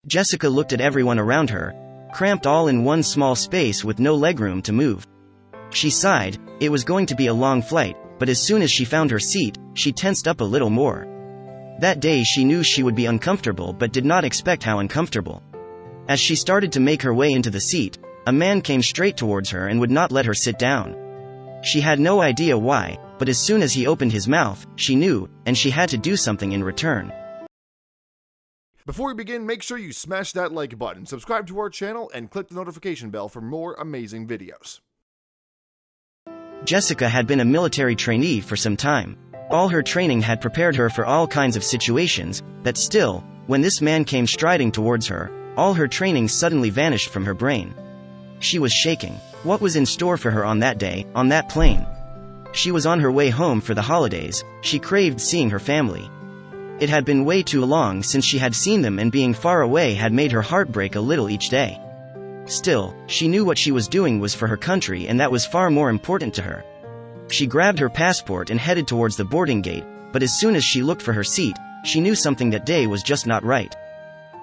Jessica looked at everyone around her, cramped all in one small space with no legroom to move. She sighed. It was going to be a long flight, but as soon as she found her seat, she tensed up a little more. That day she knew she would be uncomfortable but did not expect how uncomfortable. As she started to make her way into the seat, a man came straight towards her and would not let her sit down. She had no idea why, but as soon as he opened his mouth, she knew, and she had to do something in return. Before we begin, make sure you smash that like button, subscribe to our channel, and click the notification bell for more amazing videos. Jessica had been a military trainee for some time. All her training had prepared her for all kinds of situations, but still, when this man came striding towards her, all her training suddenly vanished from her brain. She was shaking. What was in store for her on that day, on that plane? She was on her way home for the holidays. She craved seeing her family. It had been way too long since she had seen them, and being far away had made her heart break a little each day. Still, she knew what she was doing was for her country, and that was far more important to her. She grabbed her passport and headed towards the boarding gate, but as soon as she looked for her seat, she knew something that day was just not right.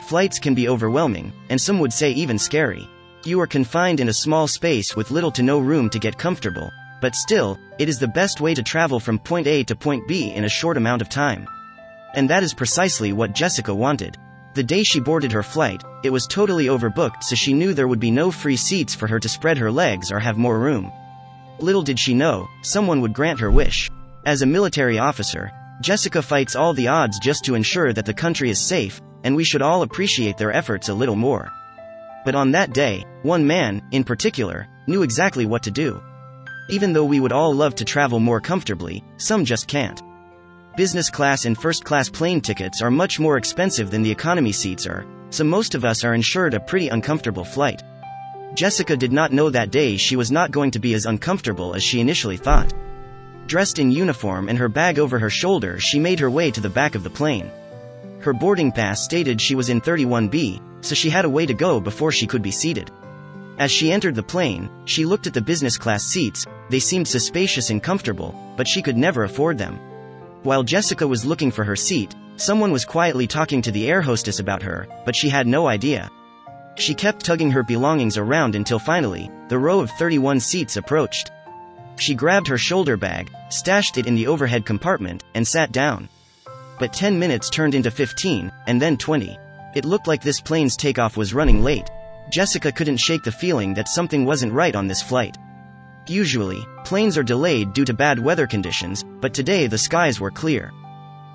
Flights can be overwhelming, and some would say even scary. You are confined in a small space with little to no room to get comfortable, but still, it is the best way to travel from point A to point B in a short amount of time. And that is precisely what Jessica wanted. The day she boarded her flight, it was totally overbooked, so she knew there would be no free seats for her to spread her legs or have more room. Little did she know, someone would grant her wish. As a military officer, Jessica fights all the odds just to ensure that the country is safe, and we should all appreciate their efforts a little more. But on that day, one man, in particular, knew exactly what to do. Even though we would all love to travel more comfortably, some just can't. Business class and first class plane tickets are much more expensive than the economy seats are, so most of us are insured a pretty uncomfortable flight. Jessica did not know that day she was not going to be as uncomfortable as she initially thought. Dressed in uniform and her bag over her shoulder, she made her way to the back of the plane. Her boarding pass stated she was in 31B, so she had a way to go before she could be seated. As she entered the plane, she looked at the business class seats. They seemed so spacious and comfortable, but she could never afford them. While Jessica was looking for her seat, someone was quietly talking to the air hostess about her, but she had no idea. She kept tugging her belongings around until finally, the row of 31 seats approached. She grabbed her shoulder bag, stashed it in the overhead compartment, and sat down. But 10 minutes turned into 15, and then 20. It looked like this plane's takeoff was running late. Jessica couldn't shake the feeling that something wasn't right on this flight. Usually, planes are delayed due to bad weather conditions, but today the skies were clear.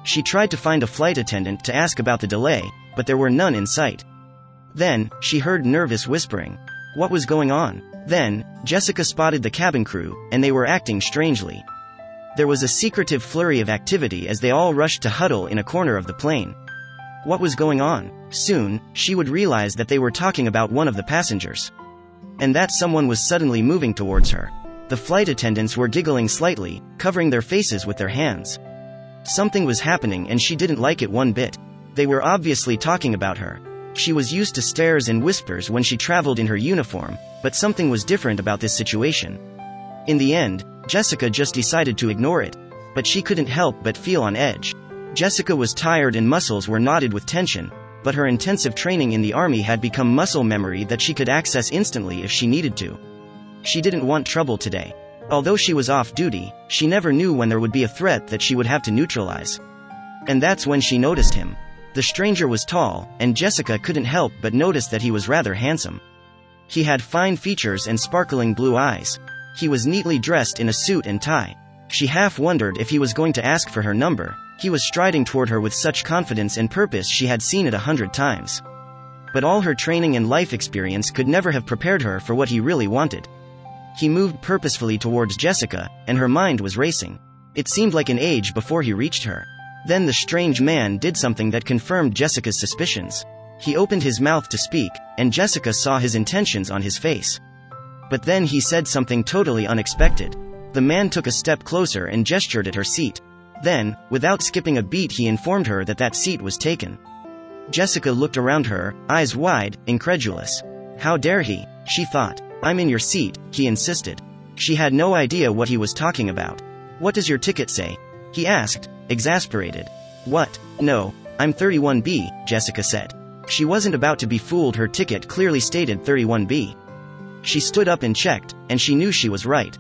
She tried to find a flight attendant to ask about the delay, but there were none in sight. Then, she heard nervous whispering. What was going on? Then, Jessica spotted the cabin crew, and they were acting strangely. There was a secretive flurry of activity as they all rushed to huddle in a corner of the plane. What was going on? Soon, she would realize that they were talking about one of the passengers. And that someone was suddenly moving towards her. The flight attendants were giggling slightly, covering their faces with their hands. Something was happening and she didn't like it one bit. They were obviously talking about her. She was used to stares and whispers when she traveled in her uniform, but something was different about this situation. In the end, Jessica just decided to ignore it. But she couldn't help but feel on edge. Jessica was tired and muscles were knotted with tension, but her intensive training in the army had become muscle memory that she could access instantly if she needed to. She didn't want trouble today. Although she was off duty, she never knew when there would be a threat that she would have to neutralize. And that's when she noticed him. The stranger was tall, and Jessica couldn't help but notice that he was rather handsome. He had fine features and sparkling blue eyes. He was neatly dressed in a suit and tie. She half wondered if he was going to ask for her number. He was striding toward her with such confidence and purpose she had seen it 100 times. But all her training and life experience could never have prepared her for what he really wanted. He moved purposefully towards Jessica, and her mind was racing. It seemed like an age before he reached her. Then the strange man did something that confirmed Jessica's suspicions. He opened his mouth to speak, and Jessica saw his intentions on his face. But then he said something totally unexpected. The man took a step closer and gestured at her seat. Then, without skipping a beat, he informed her that that seat was taken. Jessica looked around her, eyes wide, incredulous. How dare he? She thought. I'm in your seat, he insisted. She had no idea what he was talking about. What does your ticket say? He asked, exasperated. What? No, I'm 31B, Jessica said. She wasn't about to be fooled. Her ticket clearly stated 31B. She stood up and checked, and she knew she was right.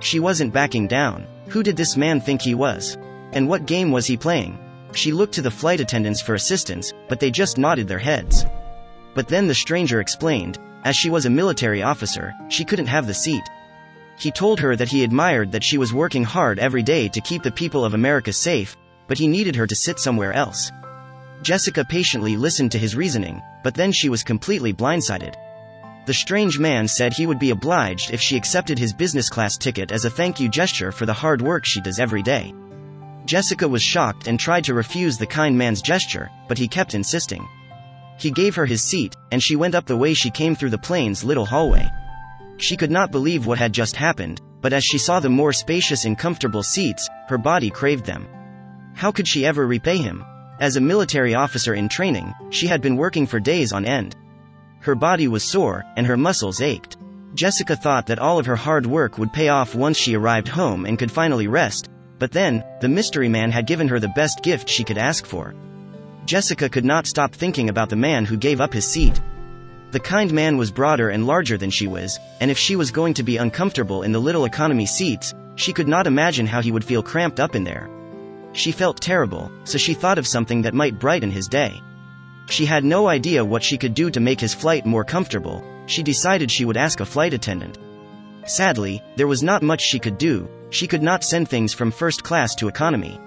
She wasn't backing down. Who did this man think he was? And what game was he playing? She looked to the flight attendants for assistance, but they just nodded their heads. But then the stranger explained, as she was a military officer, she couldn't have the seat. He told her that he admired that she was working hard every day to keep the people of America safe, but he needed her to sit somewhere else. Jessica patiently listened to his reasoning, but then she was completely blindsided. The strange man said he would be obliged if she accepted his business class ticket as a thank you gesture for the hard work she does every day. Jessica was shocked and tried to refuse the kind man's gesture, but he kept insisting. He gave her his seat, and she went up the way she came through the plane's little hallway. She could not believe what had just happened, but as she saw the more spacious and comfortable seats, her body craved them. How could she ever repay him? As a military officer in training, she had been working for days on end. Her body was sore, and her muscles ached. Jessica thought that all of her hard work would pay off once she arrived home and could finally rest, but then, the mystery man had given her the best gift she could ask for. Jessica could not stop thinking about the man who gave up his seat. The kind man was broader and larger than she was, and if she was going to be uncomfortable in the little economy seats, she could not imagine how he would feel cramped up in there. She felt terrible, so she thought of something that might brighten his day. She had no idea what she could do to make his flight more comfortable. She decided she would ask a flight attendant. Sadly, there was not much she could do. She could not send things from first class to economy.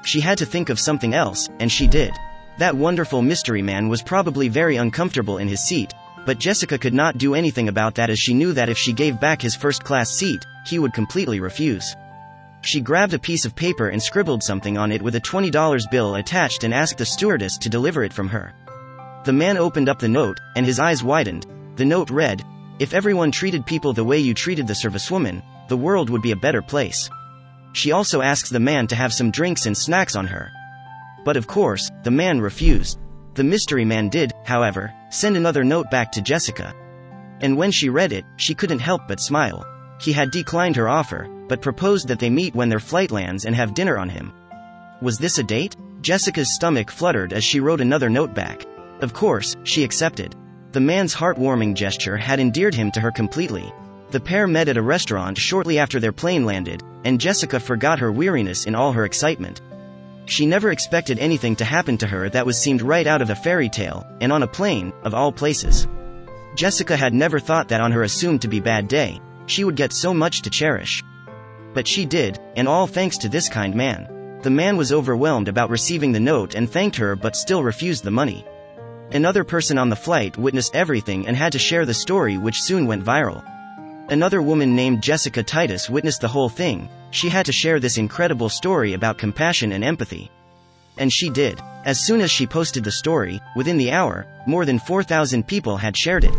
She had to think of something else, and she did. That wonderful mystery man was probably very uncomfortable in his seat, but Jessica could not do anything about that as she knew that if she gave back his first-class seat, he would completely refuse. She grabbed a piece of paper and scribbled something on it with a $20 bill attached and asked the stewardess to deliver it from her. The man opened up the note, and his eyes widened. The note read, "If everyone treated people the way you treated the servicewoman, the world would be a better place." She also asks the man to have some drinks and snacks on her. But of course, the man refused. The mystery man did, however, send another note back to Jessica. And when she read it, she couldn't help but smile. He had declined her offer, but proposed that they meet when their flight lands and have dinner on him. Was this a date? Jessica's stomach fluttered as she wrote another note back. Of course, she accepted. The man's heartwarming gesture had endeared him to her completely. The pair met at a restaurant shortly after their plane landed, and Jessica forgot her weariness in all her excitement. She never expected anything to happen to her that was seemed right out of a fairy tale, and on a plane, of all places. Jessica had never thought that on her assumed to be bad day, she would get so much to cherish. But she did, and all thanks to this kind man. The man was overwhelmed about receiving the note and thanked her but still refused the money. Another person on the flight witnessed everything and had to share the story, which soon went viral. Another woman named Jessica Titus witnessed the whole thing. She had to share this incredible story about compassion and empathy. And she did. As soon as she posted the story, within the hour, more than 4,000 people had shared it.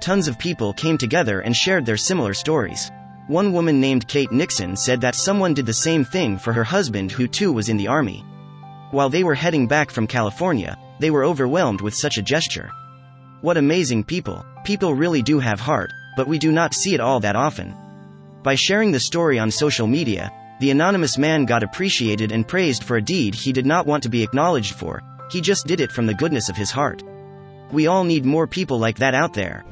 Tons of people came together and shared their similar stories. One woman named Kate Nixon said that someone did the same thing for her husband, who too was in the army. While they were heading back from California, they were overwhelmed with such a gesture. What amazing people. People really do have heart, but we do not see it all that often. By sharing the story on social media, the anonymous man got appreciated and praised for a deed he did not want to be acknowledged for. He just did it from the goodness of his heart. We all need more people like that out there.